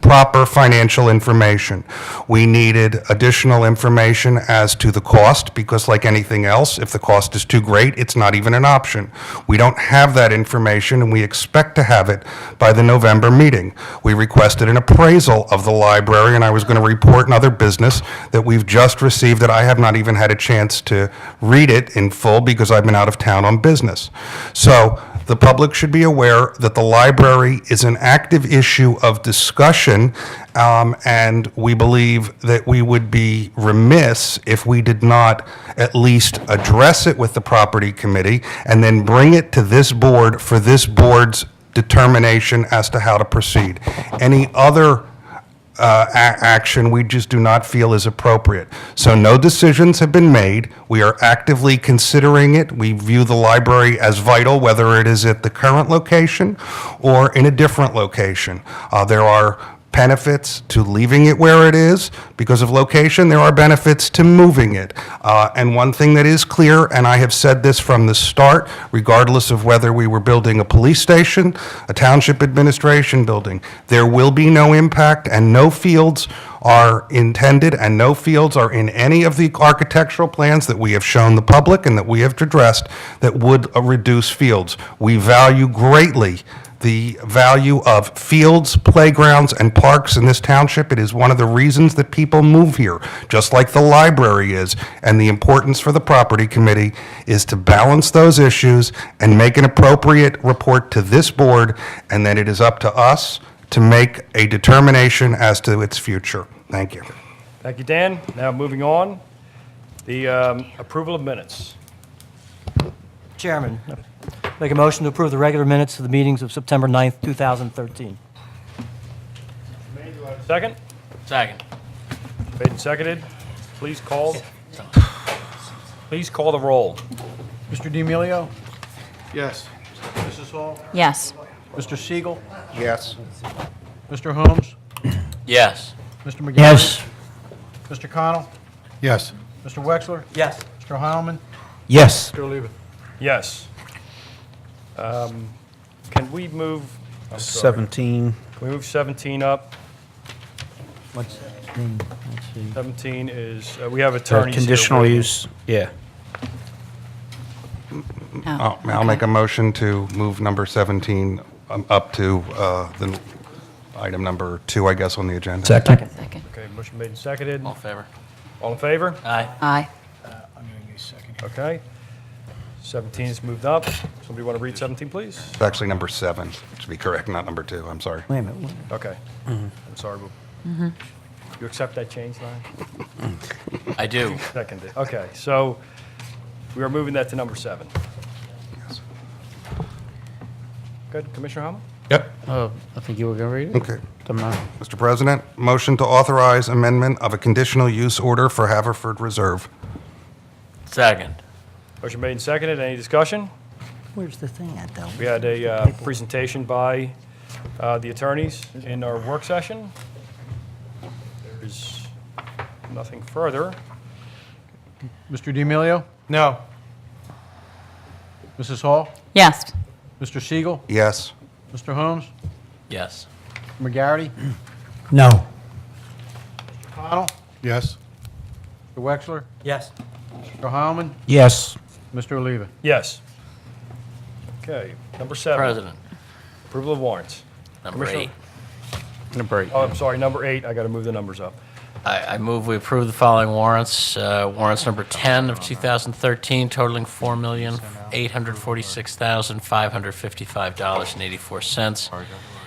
proper financial information. We needed additional information as to the cost, because like anything else, if the cost is too great, it's not even an option. We don't have that information, and we expect to have it by the November meeting. We requested an appraisal of the library, and I was going to report in other business that we've just received that I have not even had a chance to read it in full because I've been out of town on business. So the public should be aware that the library is an active issue of discussion, and we believe that we would be remiss if we did not at least address it with the property committee and then bring it to this board for this board's determination as to how to proceed. Any other action we just do not feel is appropriate. So no decisions have been made. We are actively considering it. We view the library as vital, whether it is at the current location or in a different location. There are benefits to leaving it where it is because of location. There are benefits to moving it. And one thing that is clear, and I have said this from the start, regardless of whether we were building a police station, a township administration building, there will be no impact, and no fields are intended, and no fields are in any of the architectural plans that we have shown the public and that we have addressed that would reduce fields. We value greatly the value of fields, playgrounds, and parks in this township. It is one of the reasons that people move here, just like the library is. And the importance for the property committee is to balance those issues and make an appropriate report to this board, and then it is up to us to make a determination as to its future. Thank you. Thank you, Dan. Now, moving on, the approval of minutes. Chairman, make a motion to approve the regular minutes of the meetings of September 9th, 2013. Second? Second. Made and seconded. Please call the roll. Mr. D'Amelio? Yes. Mrs. Hall? Yes. Mr. Siegel? Yes. Mr. Holmes? Yes. Mr. McGarry? Yes. Mr. Connell? Yes. Mr. Wexler? Yes. Mr. Heilman? Yes. Mr. Oliva? Yes. Can we move? I'm sorry. 17. Can we move 17 up? What's that name? Let's see. 17 is, we have attorneys here. Conditional use, yeah. I'll make a motion to move number 17 up to the item number 2, I guess, on the agenda. Second. Second. Okay, motion made and seconded. All in favor? All in favor? Aye. Aye. I'm going to need a second. Okay. 17 is moved up. Somebody want to read 17, please? It's actually number 7, to be correct, not number 2. I'm sorry. Wait a minute. Okay. I'm sorry. You accept that change, Larry? I do. Seconded. Okay, so we are moving that to number 7. Yes. Good. Commissioner Hamel? Yep. Oh, I think you were going to read it? Okay. Don't mind. Mr. President, motion to authorize amendment of a conditional use order for Haverford Reserve. Second. Motion made and seconded. Any discussion? Where's the thing at, though? We had a presentation by the attorneys in our work session. There's nothing further. Mr. D'Amelio? No. Mrs. Hall? Yes. Mr. Siegel? Yes. Mr. Holmes? Yes. McGarry? No. Mr. Connell? Yes. Mr. Wexler? Yes. Mr. Heilman? Yes. Mr. Oliva? Yes. Okay, number 7. President. Approval of warrants. Number Commissioner- 8. Number 8. Oh, I'm sorry, number 8. I got to move the numbers up. I move we approve the following warrants. Warrants number 10 of 2013 totaling $4,846,555.84,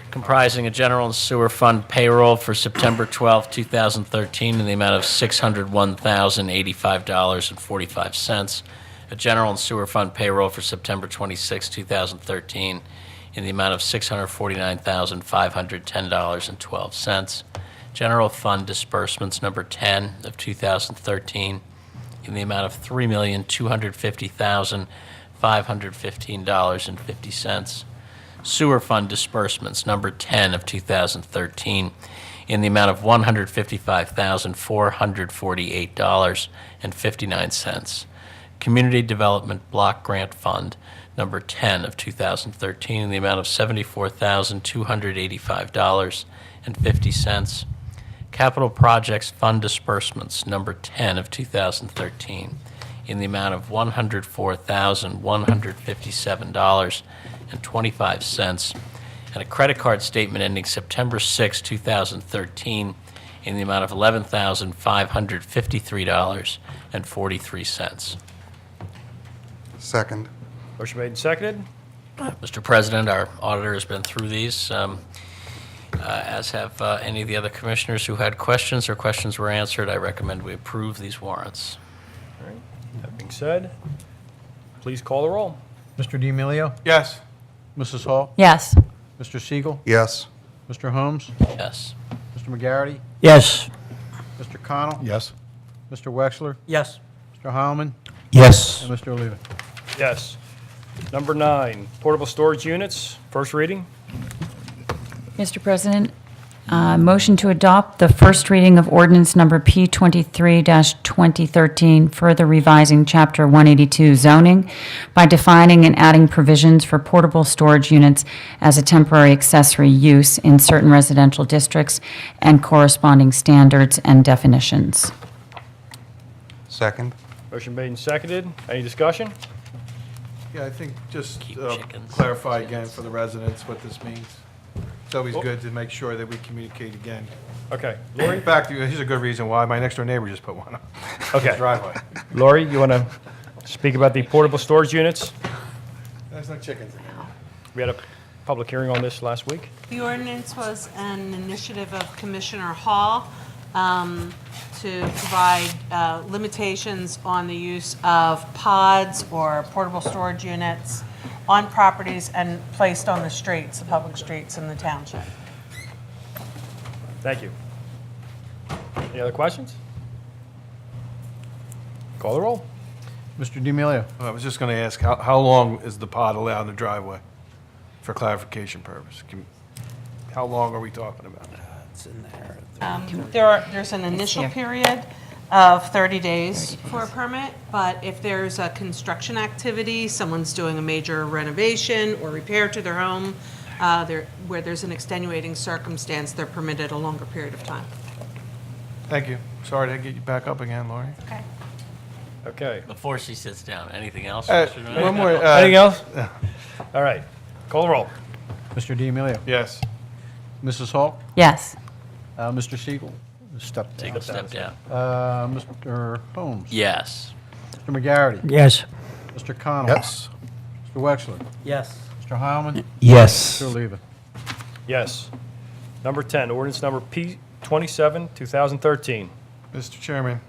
comprising a general and sewer fund payroll for September 12, 2013 in the amount of $601,085.45, a general and sewer fund payroll for September 26, 2013 in the amount of $649,510.12, general fund disbursements number 10 of 2013 in the amount of $3,250,515.50. Sewer fund disbursements number 10 of 2013 in the amount of $155,448.59. Community Development Block Grant Fund number 10 of 2013 in the amount of $74,285.75. $1,000,000.50. Capital Projects Fund Disbursements, number 10 of 2013, in the amount of $104,157.25, and a credit card statement ending September 6, 2013, in the amount of $11,553.43. Second. Motion made and seconded. Mr. President, our auditor has been through these, as have any of the other commissioners who had questions or questions were answered. I recommend we approve these warrants. All right. That being said, please call the roll. Mr. D'Amelio? Yes. Mrs. Hall? Yes. Mr. Siegel? Yes. Mr. Holmes? Yes. Mr. McGarity? Yes. Mr. Connell? Yes. Mr. Wexler? Yes. Mr. Heilman? Yes. And Mr. Oliva? Yes. Number 9, portable storage units, first reading. Mr. President, motion to adopt the first reading of ordinance number P23-2013, further revising Chapter 182 zoning by defining and adding provisions for portable storage units as a temporary accessory use in certain residential districts and corresponding standards and definitions. Second. Motion made and seconded. Any discussion? Yeah, I think just Keep chickens. clarify again for the residents what this means. It's always good to make sure that we communicate again. Okay. Lori? In fact, here's a good reason why my next door neighbor just put one up. Okay. His driveway. Lori, you want to speak about the portable storage units? There's no chickens in there. We had a public hearing on this last week. The ordinance was an initiative of Commissioner Hall to provide limitations on the use of pods or portable storage units on properties and placed on the streets, the public streets in the township. Thank you. Any other questions? Call the roll. Mr. D'Amelio? I was just going to ask, how long is the pod allowed in the driveway for clarification purpose? How long are we talking about? There's an initial period of 30 days for a permit, but if there's a construction activity, someone's doing a major renovation or repair to their home, where there's an extenuating circumstance, they're permitted a longer period of time. Thank you. Sorry to get you back up again, Lori. Okay. Okay. Before she sits down, anything else? One Mr. Donovan? more. Anything else? All right. Call the roll. Mr. D'Amelio? Yes. Mrs. Hall? Yes. Mr. Siegel? Step down. Take a step down. Mr. Holmes? Yes. Mr. McGarity? Yes. Mr. Connell? Yes. Mr. Wexler? Yes. Mr. Heilman? Yes. Mr. Oliva? Yes. Number 10, ordinance number P27, 2013. Mr. Chairman,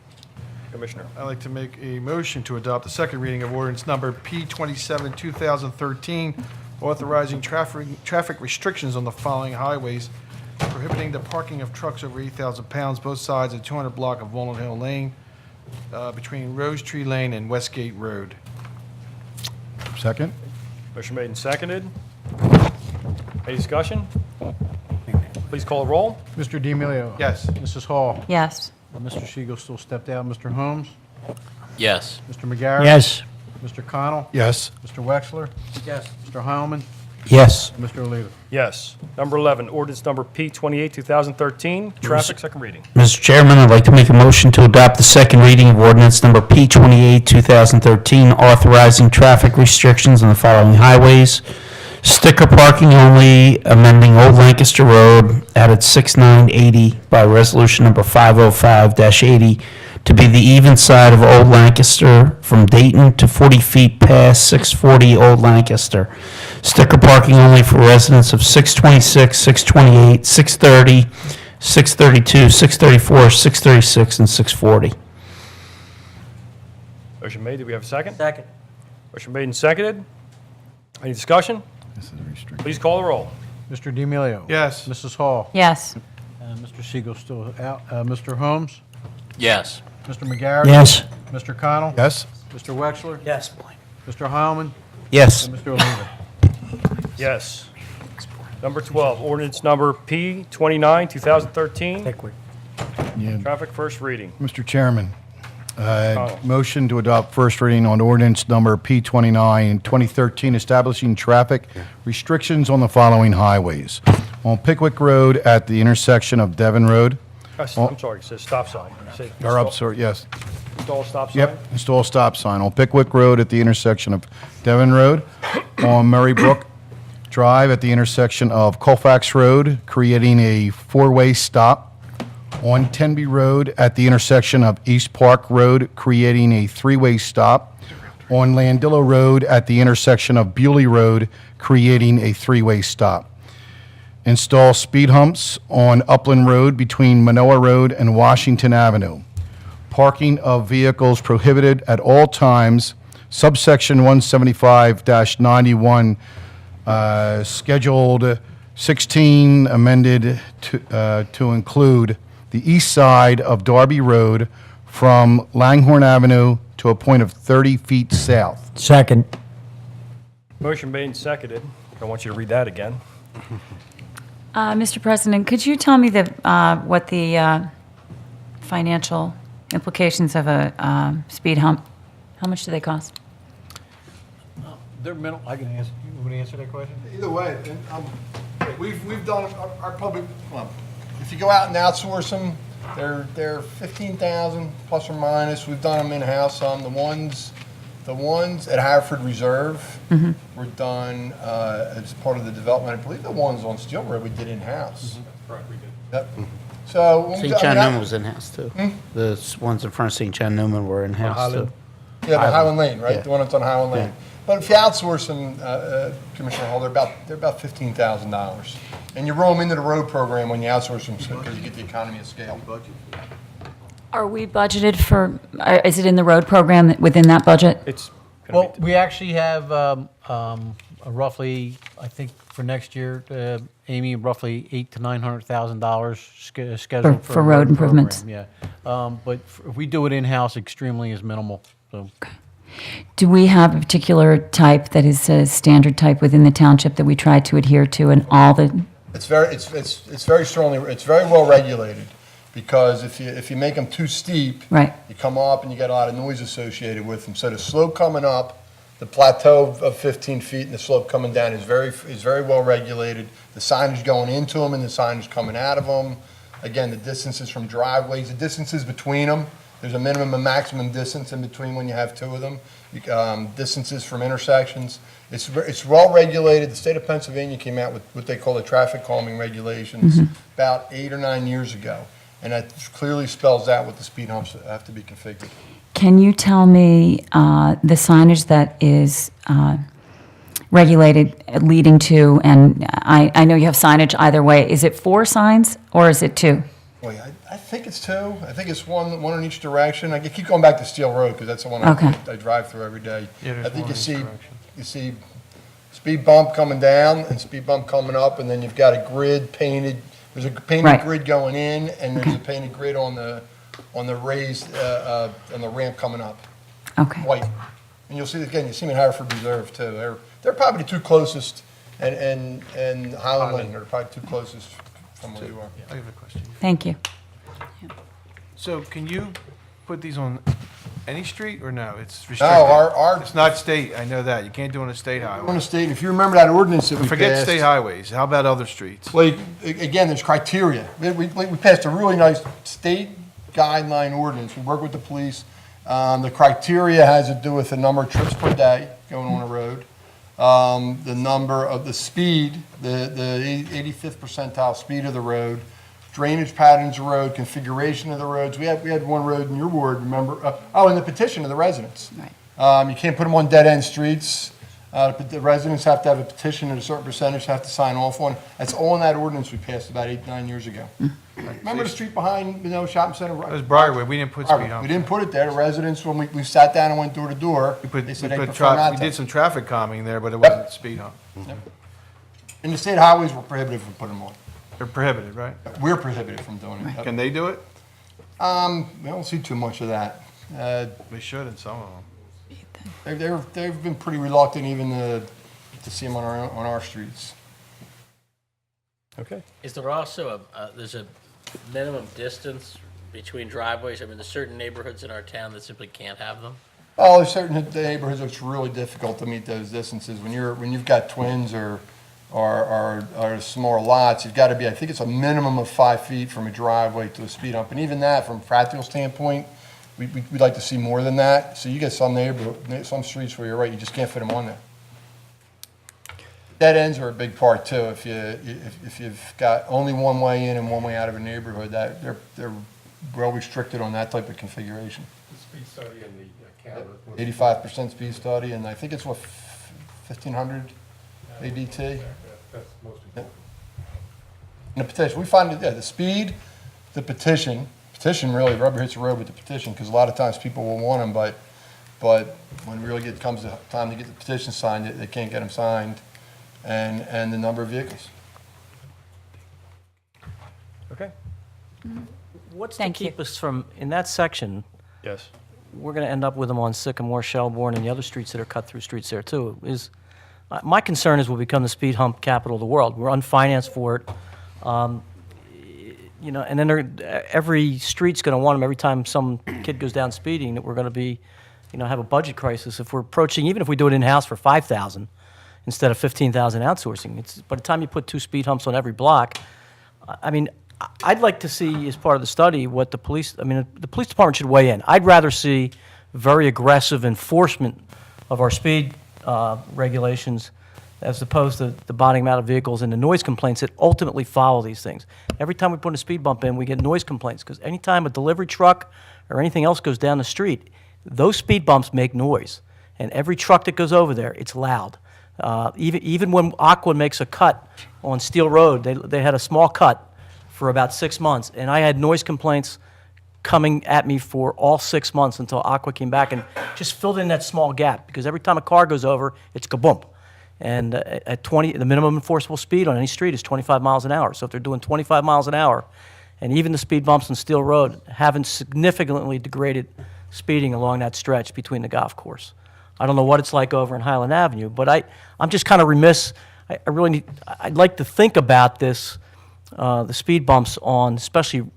Commissioner. I'd like to make a motion to adopt the second reading of ordinance number P27, 2013, authorizing traffic restrictions on the following highways, prohibiting the parking of trucks over 8,000 pounds, both sides of 200 block of Walnut Hill Lane, between Rose Tree Lane and Westgate Road. Second. Motion made and seconded. Any discussion? Please call the roll. Mr. D'Amelio? Yes. Mrs. Hall? Yes. Mr. Siegel still stepped down. Mr. Holmes? Yes. Mr. McGarry? Yes. Mr. Connell? Yes. Mr. Wexler? Yes. Mr. Heilman? Yes. And Mr. Oliva? Yes. Number 11, ordinance number P28, 2013, traffic, second reading. Mr. Chairman, I'd like to make a motion to adopt the second reading of ordinance number P28, 2013, authorizing traffic restrictions on the following highways. Sticker parking only, amending Old Lancaster Road, added 6980 by resolution number 505-80 to be the even side of Old Lancaster from Dayton to 40 feet past 640 Old Lancaster. Sticker parking only for residents of 626, 628, 630, 632, 634, 636, and 640. Motion made. Do we have a second? Second. Motion made and seconded. Any discussion? Please call the roll. Mr. D'Amelio? Yes. Mrs. Hall? Yes. Mr. Siegel still out. Mr. Holmes? Yes. Mr. McGarry? Yes. Mr. Connell? Yes. Mr. Wexler? Yes. Mr. Heilman? Yes. And Mr. Oliva? Yes. Number 12, ordinance number P29, 2013, Pickwick. traffic, first reading. Mr. Chairman, Connell. motion to adopt first reading on ordinance number P29, 2013, establishing traffic restrictions on the following highways. On Pickwick Road at the intersection of Devon Road. I'm sorry, it says stop sign. Say Or up, sorry, yes. Install stop sign? Yep, install stop sign on Pickwick Road at the intersection of Devon Road. On Murray Brook Drive at the intersection of Colfax Road, creating a four-way stop. On Tenby Road at the intersection of East Park Road, creating a three-way stop. On Landillo Road at the intersection of Bewley Road, creating a three-way stop. Install speed humps on Upland Road between Manoa Road and Washington Avenue. Parking of vehicles prohibited at all times, subsection 175-91, Scheduled 16 amended to include the east side of Darby Road from Langhorne Avenue to a point of 30 feet south. Second. Motion made and seconded. I want you to read that again. Mr. President, could you tell me what the financial implications of a speed hump, how much do they cost? They're minimal. I can answer. You want to answer that question? Either way, we've done our public, well, if you go out and outsource them, they're 15,000 plus or minus. We've done them in-house. The ones at Haverford Reserve were done as part of the development. I believe the ones on Steel Road we did in-house. Correct, we did. Yep. So when we St. do- I John mean, Newman was in-house, too. The ones in front of St. John Newman were in-house, too. Yeah, the Highland Lane, right? Yeah. The one that's on Highland Lane. But if you outsource them, Commissioner Hall, they're about $15,000. And you roll them into the road program when you outsource them because you get the economy of scale. Are we budgeted for, is it in the road program within that budget? It's gonna Well, we actually have roughly, I think for next year, Amy, roughly $800,000 to $900,000 scheduled For road road improvements. program, yeah. But if we do it in-house, extremely is minimal, so. Do we have a particular type that is a standard type within the township that we try to adhere to in all the, It's very strongly, it's very well regulated because if you make them too steep, right? you come up and you get a lot of noise associated with them. So the slope coming up, the plateau of 15 feet and the slope coming down is very well regulated. The signage going into them and the signage coming out of them. Again, the distances from driveways, the distances between them. There's a minimum and maximum distance in between when you have two of them. Distances from intersections. It's well regulated. The state of Pennsylvania came out with what they call the traffic calming regulations about 8 or 9 years ago. And that clearly spells out what the speed humps have to be configured. Can you tell me the signage that is regulated leading to, and I know you have signage either way, is it 4 signs or is it 2? Boy, I think it's 2. I think it's one in each direction. I keep going back to Steel Road because that's the one Okay. I drive through every day. Yeah, there's I think one you in each see speed bump coming down and speed bump coming up, and then you've got a grid painted. There's a painted Right. grid going in, and there's Okay. a painted grid on the raised on the ramp coming up. Okay. White, and you'll see again. You see them in Haverford Reserve too. They're probably the two closest, and Highland Lane are probably two closest from where you are. I have a question. Thank you. So can you put these on any street or no? It's restricted? No, our It's not state, I know that. You can't do it on a state on highway. the state. If you remember that ordinance that we Forget passed. state highways. How about other streets? Well, again, there's criteria. We passed a really nice state guideline ordinance. We work with the police. The criteria has to do with the number of trips per day going on a road, the number of the speed, the 85th percentile speed of the road, drainage patterns of the road, configuration of the roads. We had one road in your ward, remember? And the petition of the residents. Right. You can't put them on dead-end streets. The residents have to have a petition and a certain percentage have to sign off on. That's all in that ordinance we passed about 8, 9 years ago. Remember the street behind, shopping center? That was Briarwood. We didn't put speed We humps. didn't put it there. The residents, when we sat down and went door to door, they said they prefer not We to. did some traffic calming there, but it wasn't speed hump. And the state highways were prohibited from putting them on. They're prohibited, right? We're prohibited from doing it. Can they do it? We don't see too much of that. They should in some of them. They've been pretty reluctant even to see them on our streets. Okay. Is there also there's a minimum distance between driveways? I mean, there's certain neighborhoods in our town that simply can't have them. Oh, there's certain neighborhoods it's really difficult to meet those distances when you've got twins or are smaller lots, you've got to be, I think it's a minimum of 5 feet from a driveway to a speed hump. And even that, from a practical standpoint, we'd like to see more than that. So you get some streets where you're right, you just can't fit them on there. Dead ends are a big part too. If you've got only one way in and one way out of a neighborhood, that they're well restricted on that type of configuration. The speed study and the camera. 85% speed study, and I think it's what, 1,500 ADT? That's most important. And the petition, we find that, yeah, the speed, the petition really, rubber hits the road with the petition, because a lot of times people will want them, but when it really comes to time to get the petition signed, they can't get them signed, and the number of vehicles. Okay, What's to Thank you. keep us from, in that section, yes. we're going to end up with them on Sycamore, Shelbourne, and the other streets that are cut-through streets there, too, my concern is we'll become the speed hump capital of the world. We're unfinanced for it. And then every street's going to want them every time some kid goes down speeding, that we're going to be, have a budget crisis. If we're approaching, even if we do it in-house for $5,000 instead of $15,000 outsourcing, by the time you put 2 speed humps on every block, I'd like to see, as part of the study, what the police department should weigh in. I'd rather see very aggressive enforcement of our speed regulations as opposed to the bottoming out of vehicles and the noise complaints that ultimately follow these things. Every time we put a speed bump in, we get noise complaints, because anytime a delivery truck or anything else goes down the street, those speed bumps make noise. And every truck that goes over there, it's loud. Even when Aqua makes a cut on Steel Road, they had a small cut for about 6 months, and I had noise complaints coming at me for all 6 months until Aqua came back and just filled in that small gap, because every time a car goes over, it's kaboom. And at 20, the minimum enforceable speed on any street is 25 miles an hour. So if they're doing 25 miles an hour, and even the speed bumps on Steel Road haven't significantly degraded speeding along that stretch between the golf course. I don't know what it's like over in Highland Avenue, but I'm just kind of remiss. I'd like to think about this, the speed bumps on especially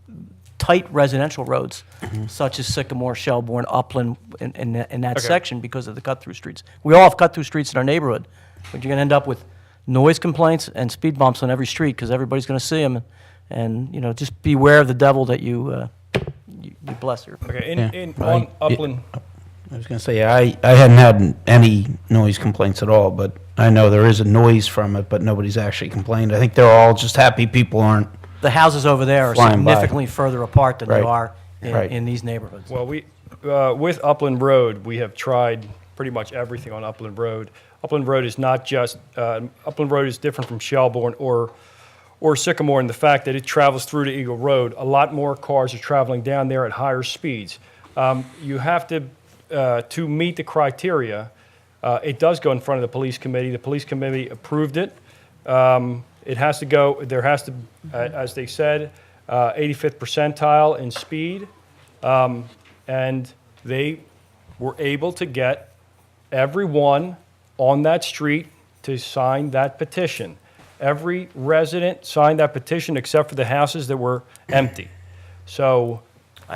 tight residential roads, such as Sycamore, Shelbourne, Upland, in that section, because of the cut-through streets. We all have cut-through streets in our neighborhood, but you're going to end up with noise complaints and speed bumps on every street, because everybody's going to see them, and just beware of the devil that you bless here. Okay, on Upland, I was going to say, I hadn't had any noise complaints at all, but I know there is a noise from it, but nobody's actually complained. I think they're all just happy people aren't. The houses over there are Flying by. significantly further apart than they Right. are Right. in these neighborhoods. well, with Upland Road, we have tried pretty much everything on Upland Road. Upland Road is not just, Upland Road is different from Shelbourne or Sycamore in the fact that it travels through to Eagle Road. A lot more cars are traveling down there at higher speeds. You have to meet the criteria, it does go in front of the police committee. The police committee approved it. It has to go, there has to, as they said, 85th percentile in speed. And they were able to get everyone on that street to sign that petition. Every resident signed that petition except for the houses that were empty. So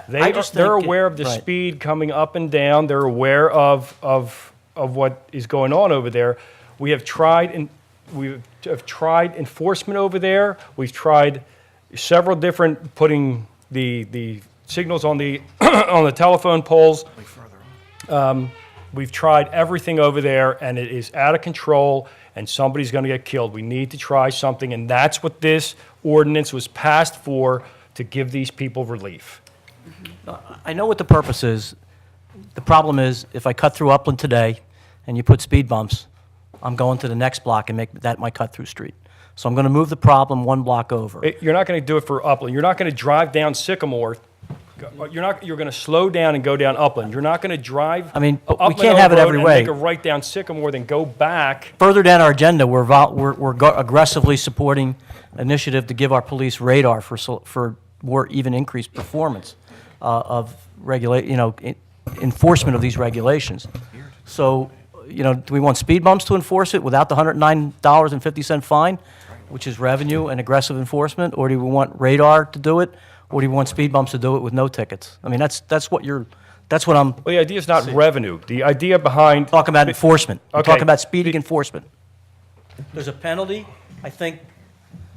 they're aware of the right. speed coming up and down. They're aware of what is going on over there. We have tried enforcement over there. We've tried several different, putting the signals on the on the telephone poles. We've tried everything over there, and it is out of control, and somebody's going to get killed. We need to try something, and that's what this ordinance was passed for, to give these people relief. I know what the purpose is. The problem is, if I cut through Upland today and you put speed bumps, I'm going to the next block and make that my cut-through street. So I'm going to move the problem 1 block over. You're not going to do it for Upland. You're not going to drive down Sycamore. You're going to slow down and go down Upland. You're not going to drive. I mean, we Upland can't have it Road every and way. Make a right down Sycamore, then go back. Further down our agenda, we're aggressively supporting initiative to give our police radar for more even increased performance of enforcement of these regulations. So, do we want speed bumps to enforce it without the $109.50 fine, which is revenue and aggressive enforcement, or do we want radar to do it, or do we want speed bumps to do it with no tickets? I mean, that's what I'm Well, the idea is not revenue. The idea behind talking about enforcement. I'm Okay. talking about speeding enforcement. There's a penalty I think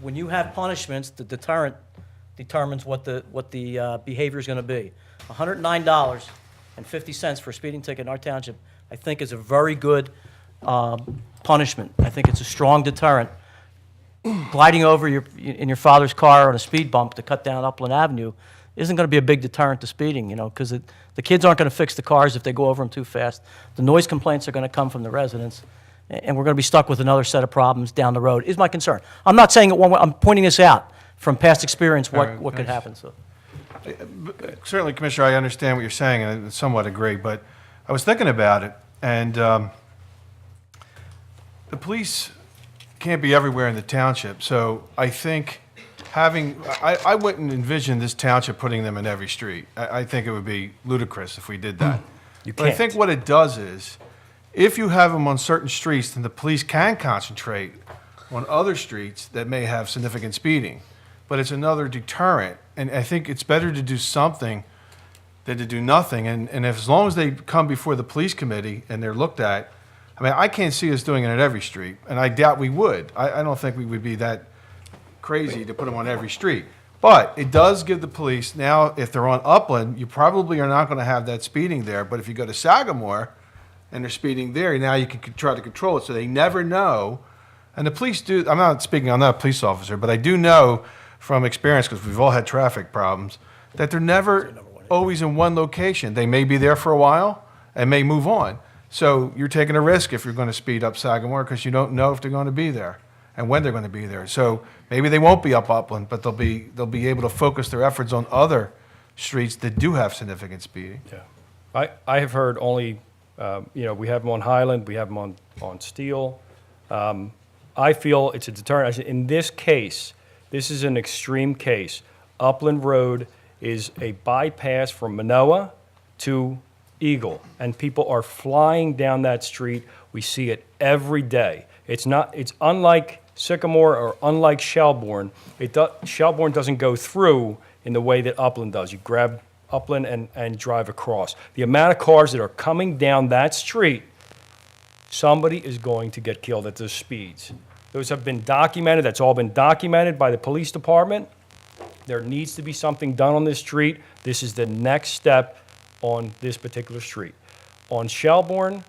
when you have punishments, the deterrent determines what the behavior is going to be. $109.50 for a speeding ticket in our township, I think, is a very good punishment. I think it's a strong deterrent. Gliding over in your father's car on a speed bump to cut down Upland Avenue isn't going to be a big deterrent to speeding, because the kids aren't going to fix the cars if they go over them too fast. The noise complaints are going to come from the residents, and we're going to be stuck with another set of problems down the road, is my concern. I'm not saying it one way, I'm pointing this out from past experience, All right, what could thanks. happen, so. Certainly, Commissioner, I understand what you're saying, and I somewhat agree, but I was thinking about it, and the police can't be everywhere in the township, so I think I wouldn't envision this township putting them in every street. I think it would be ludicrous if we did that. But I think what it does is, if you have them on certain streets, then the police can concentrate on other streets that may have significant speeding. But it's another deterrent, and I think it's better to do something than to do nothing. And as long as they come before the police committee and they're looked at, I mean, I can't see us doing it at every street, and I doubt we would. I don't think we would be that crazy to put them on every street. But it does give the police, now, if they're on Upland, you probably are not going to have that speeding there. But if you go to Sagamore and they're speeding there, now you can try to control it, so they never know. And the police do, I'm not a police officer, but I do know from experience, because we've all had traffic problems, that they're never always in one location. They may be there for a while and may move on. So you're taking a risk if you're going to speed up Sagamore, because you don't know if they're going to be there and when they're going to be there. So maybe they won't be up Upland, but they'll be able to focus their efforts on other streets that do have significant speeding. Yeah. I have heard only, we have them on Highland, we have them on Steel. I feel it's a deterrent. In this case, this is an extreme case. Upland Road is a bypass from Manoa to Eagle, and people are flying down that street. We see it every day. It's unlike Sycamore or unlike Shelbourne. Shelbourne doesn't go through in the way that Upland does. You grab Upland and drive across. The amount of cars that are coming down that street, somebody is going to get killed at those speeds. Those have been documented. That's all been documented by the police department. There needs to be something done on this street. This is the next step on this particular street. On Shelbourne,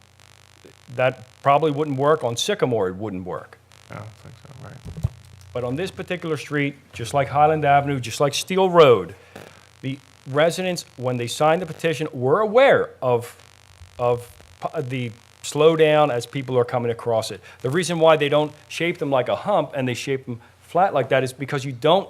that probably wouldn't work. On Sycamore, it wouldn't work. I don't think so, right? But on this particular street, just like Highland Avenue, just like Steel Road, the residents, when they signed the petition, were aware of the slowdown as people are coming across it. The reason why they don't shape them like a hump and they shape them flat like that is because you don't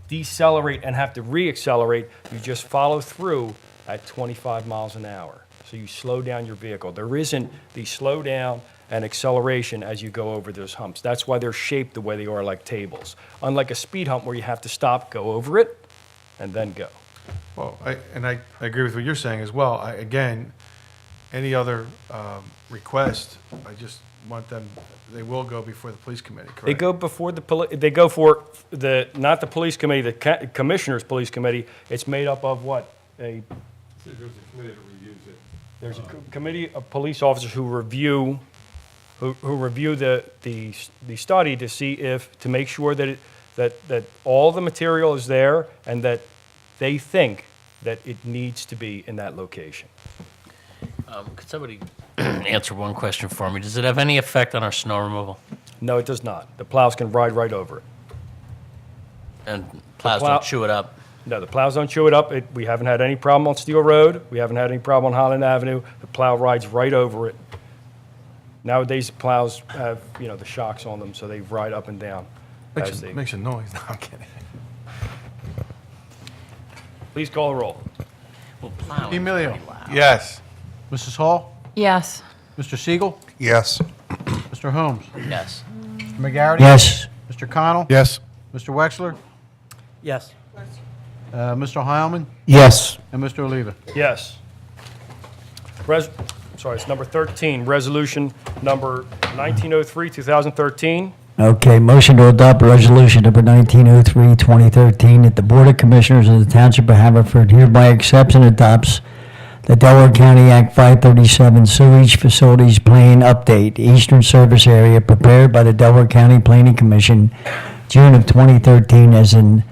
decelerate and have to reaccelerate. You just follow through at 25 miles an hour. So you slow down your vehicle. There isn't the slowdown and acceleration as you go over those humps. That's why they're shaped the way they are, like tables. Unlike a speed hump where you have to stop, go over it, and then go. Well, I agree with what you're saying as well. Again, any other request, I just want them, they will go before the police committee, correct? They go before they go for not the police committee, the commissioner's police committee. It's made up of what? There's a committee that reviews it. There's a committee of police officers who review the study to see to make sure that all the material is there and that they think that it needs to be in that location. Could somebody answer one question for me? Does it have any effect on our snow removal? No, it does not. The plows can ride right over it. And plows plow- don't chew it up? No, the plows don't chew it up. We haven't had any problem on Steel Road. We haven't had any problem on Highland Avenue. The plow rides right over it. Nowadays, the plows have, the shocks on them, so they ride up and down. Makes a noise. No, I'm kidding. Please call the roll. Well, plowing Emilio? Yes. Mrs. Hall? Yes. Mr. Siegel? Yes. Mr. Holmes? Yes. Mr. McGarity? Yes. Mr. Connell? Yes. Mr. Wexler? Yes. Mr. Heilman? Yes. And Mr. Oliva? Yes. It's number 13, resolution number 1903, 2013. Okay, motion to adopt resolution number 1903, 2013, that the Board of Commissioners of the Township of Haverford hereby accepts and adopts the Delaware County Act 537 Sewage Facilities Plan Update, Eastern Service Area, prepared by the Delaware County Planning Commission, June of 2013, as an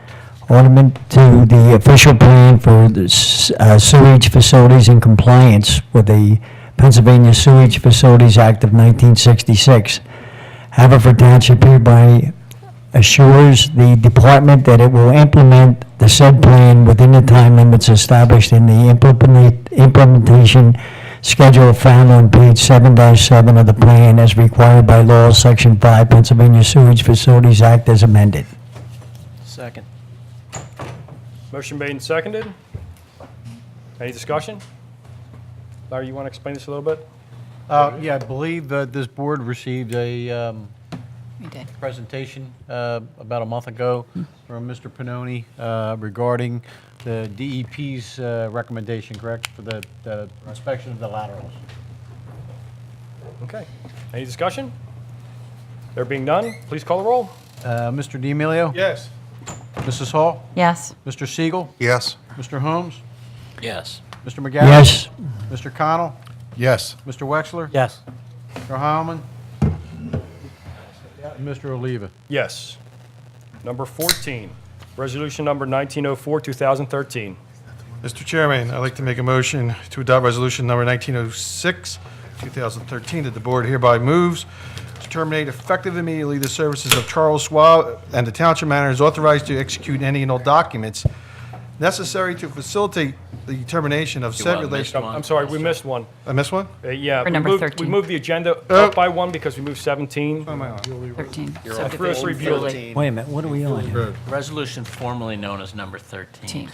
ornament to the official plan for the sewage facilities in compliance with the Pennsylvania Sewage Facilities Act of 1966. Haverford Township hereby assures the department that it will implement the said plan within the time limits established in the implementation schedule found on page 7-7 of the plan as required by law, Section 5, Pennsylvania Sewage Facilities Act as amended. Second. Motion made and seconded. Any discussion? Larry, you want to explain this a little bit? Yeah, I believe that this board received a We did. presentation about a month ago from Mr. Pannoni regarding the DEP's recommendation, correct, for the inspection of the laterals. Okay. Any discussion? There being none, please call the roll. Mr. D'Amelio? Yes. Mrs. Hall? Yes. Mr. Siegel? Yes. Mr. Holmes? Yes. Mr. McGarry? Yes. Mr. Connell? Yes. Mr. Wexler? Yes. Mr. Heilman? And Mr. Oliva? Yes. Number 14, resolution number 1904, 2013. Mr. Chairman, I'd like to make a motion to adopt resolution number 1906, 2013, that the board hereby moves to terminate effective immediately the services of Charles Schwab, and the township manager is authorized to execute any and all documents necessary to facilitate the termination of said want relation. Missed one. I'm sorry, we missed one. I missed one? Yeah. For we number moved- 13. We moved the agenda Oh. up by one because we moved 17. 13. First review. Wait a minute, what are we on here? Resolution formerly known as number 13.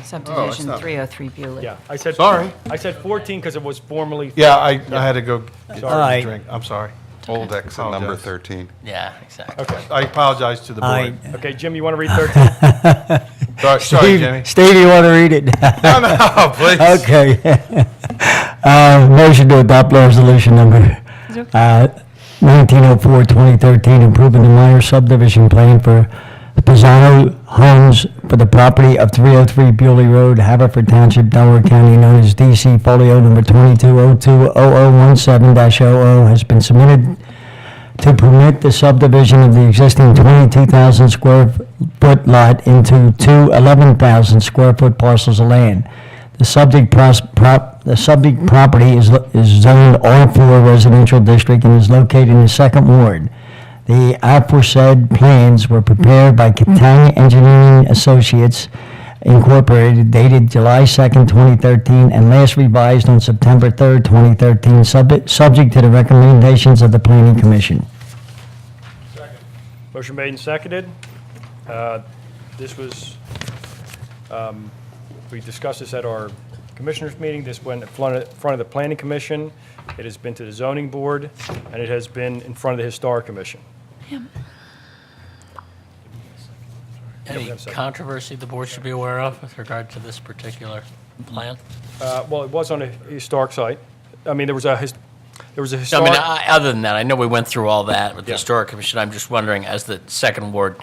Subdivision not- 303 Bewley. Yeah, I said. Sorry. I said 14 because it was formerly. Yeah, I had to go get All a right. drink. I'm sorry. Old X at number Apologize. 13. Yeah, exactly. Okay. I apologize to the board. Okay, Jim, you want to read 13? Sorry, Jimmy. Steve, you want to read it? No, no, please. Okay. Motion to adopt resolution number 1904, 2013, approving the minor subdivision plan for Pisano Homes for the property of 303 Bewley Road, Haverford Township, Delaware County, known as DC Folio number 22020017-00, has been submitted to permit the subdivision of the existing 22,000 square foot lot into two 11,000 square foot parcels of land. The subject property is zoned R4 residential district and is located in the second ward. The aforesaid plans were prepared by Catania Engineering Associates Incorporated, dated July 2nd, 2013, and last revised on September 3rd, 2013, subject to the recommendations of the Planning Commission. Motion made and seconded. This was, we discussed this at our commissioners' meeting. This went in front of the Planning Commission. It has been to the Zoning Board, and it has been in front of the Historic Commission. Any have a second. controversy the board should be aware of with regard to this particular plan? Well, it was on a historic site. I mean, there was a I historic. mean, other than that, I know we went through all that with the Yeah. Historic Commission. I'm just wondering, as the Second Ward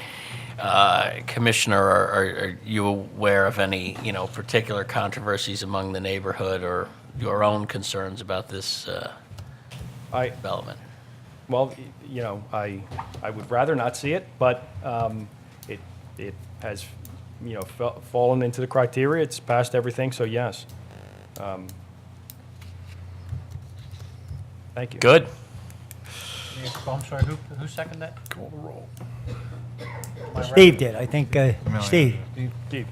Commissioner, are you aware of any, particular controversies among the neighborhood or your own concerns about this I, development? well, I would rather not see it, but it has, fallen into the criteria. It's passed everything, so yes. Thank you. Good. Oh, I'm sorry, who seconded that? Call the roll. Steve did, I think, Steve. Steve.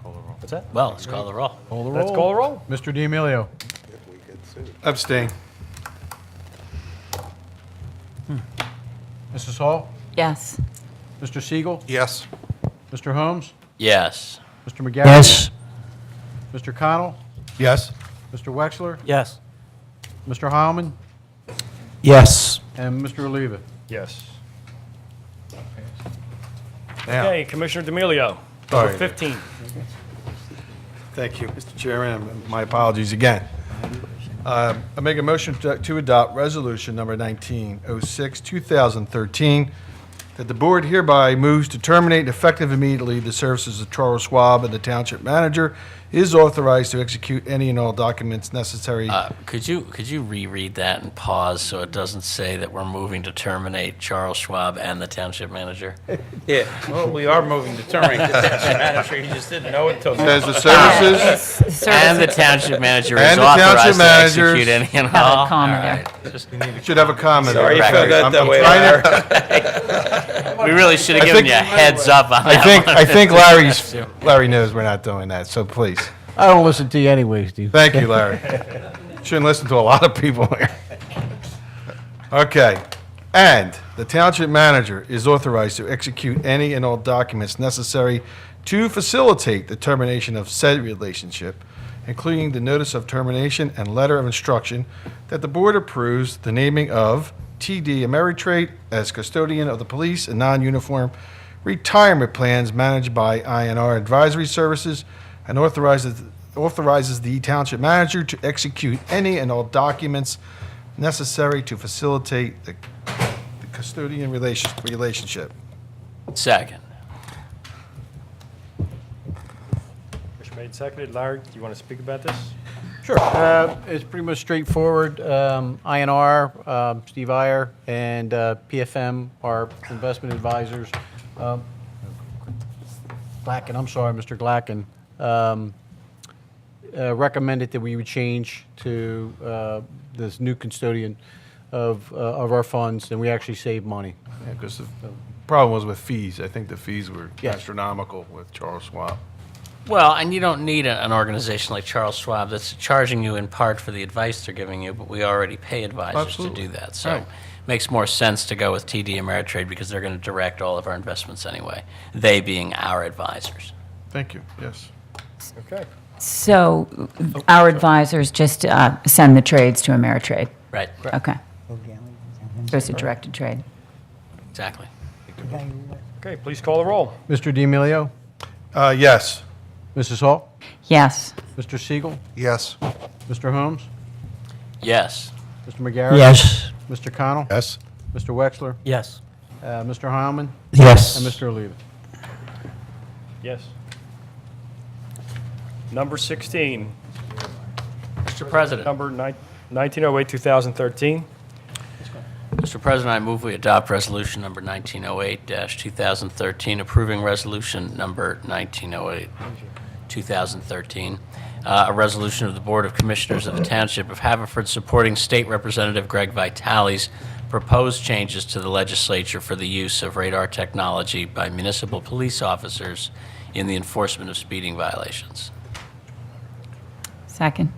What's that? Well, let's call the roll. Call the roll. Let's call the roll. Mr. D'Amelio. Abstain. Mrs. Hall. Yes. Mr. Siegel. Yes. Mr. Holmes. Yes. Mr. McGarry. Yes. Mr. Connell. Yes. Mr. Wexler. Yes. Mr. Heilman. Yes. And Mr. Oliva. Yes. Now, Okay, Commissioner D'Amelio, Sorry. number 15. thank you, Mr. Chairman, and my apologies again. I make a motion to adopt resolution number 1906, 2013, that the board hereby moves to terminate effective immediately the services of Charles Schwab, and the township manager is authorized to execute any and all documents necessary. Could you reread that and pause so it doesn't say that we're moving to terminate Charles Schwab and the township manager? Yeah, well, we are moving to terminate the township manager, you just didn't know it until. Says the services, And the township manager is And the township authorized to managers- execute any and Have a all. comma All there. right. Just- should have a comment. Sorry you there. felt that I'm way. trying to- We really should have I given think- you a heads up on I that think, one. I think Larry knows we're not doing that, so please. I don't listen to you anyway, Steve. Thank you, Larry. Shouldn't listen to a lot of people here. Okay. And the township manager is authorized to execute any and all documents necessary to facilitate the termination of said relationship, including the notice of termination and letter of instruction that the board approves the naming of T.D. Ameritrade as custodian of the police and non-uniform retirement plans managed by INR Advisory Services, and authorizes the township manager to execute any and all documents necessary to facilitate the custodian relationship. Second. Motion made, seconded. Larry, do you want to speak about this? Sure. It's pretty much straightforward. INR, Steve Iyer, and PFM are investment advisors. Glacken, I'm sorry, Mr. Glacken, recommended that we would change to this new custodian of our funds, and we actually save money. Because the problem was with fees. I think the fees were Yes. astronomical with Charles Schwab. Well, and you don't need an organization like Charles Schwab that's charging you in part for the advice they're giving you, but we already pay advisors Absolutely. to do that. So Right. it makes more sense to go with TD Ameritrade because they're going to direct all of our investments anyway, they being our advisors. Thank you, yes. Okay. So our advisors just send the trades to Ameritrade? Right, Okay. So it's a directed trade. exactly. Okay, please call the roll. Mr. D'Amelio, Yes. Mrs. Hall, Yes. Mr. Siegel, Yes. Mr. Holmes, Yes. Mr. McGarrett. Yes. Mr. Connell, Yes? Mr. Wexler, Yes. Mr. Heilman, Yes. and Mr. Oliva. Yes. Number 16, Mr. President. number 1908, 2013. Mr. President, I move we adopt resolution number 1908-2013, approving resolution number 1908-2013, a resolution of the Board of Commissioners of the Township of Haverford supporting State Representative Greg Vitale's proposed changes to the legislature for the use of radar technology by municipal police officers in the enforcement of speeding violations. Second.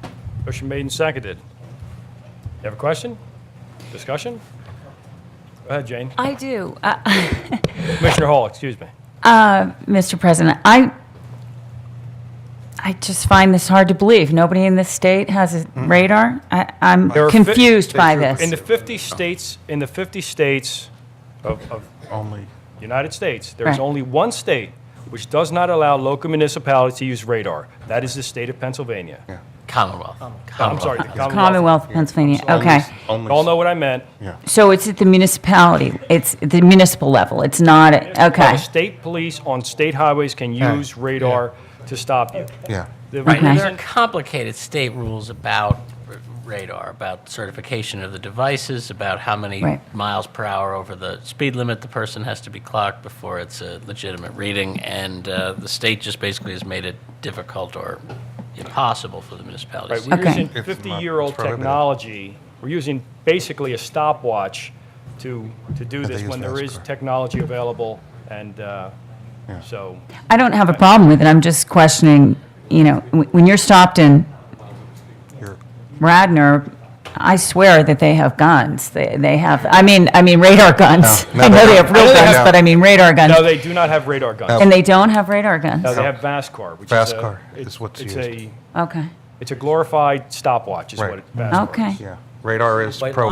Motion made and seconded. You have a question? Discussion? Go ahead, Jane. I do. Commissioner Hall, excuse me. Mr. President, I just find this hard to believe. Nobody in this state has a radar. I'm There are confused by this. In the 50 states, of Only. United States, there is Right. only one state which does not allow local municipalities to use radar. That is the state of Pennsylvania. Commonwealth. I'm sorry, the Commonwealth of Pennsylvania, okay. You all know what I meant. So it's at the municipality, it's at the municipal level, it's not, okay. The state police on state highways can use radar to stop you. Yeah. The Right, and there are reason- complicated state rules about radar, about certification of the devices, about how many Right. miles per hour over the speed limit the person has to be clocked before it's a legitimate reading, and the state just basically has made it difficult or impossible for the municipalities. Right, we're Okay. using It's 50-year-old prohibited. technology. We're using basically a stopwatch to do they this use when there is NASCAR. technology available, and so, I don't have a problem with it, I'm just questioning, when you're stopped in You're- Radnor, I swear that they have guns. They have, I mean radar guns. No, I know they they have don't. real I know they guns, have- but I mean radar guns. no, they do not have radar guns. And they don't have radar guns? No, they have VASCAR, which VASCAR is is what's it's used. Okay, it's a glorified stopwatch, is Right. what VASCAR is. okay. Yeah. Radar is pro.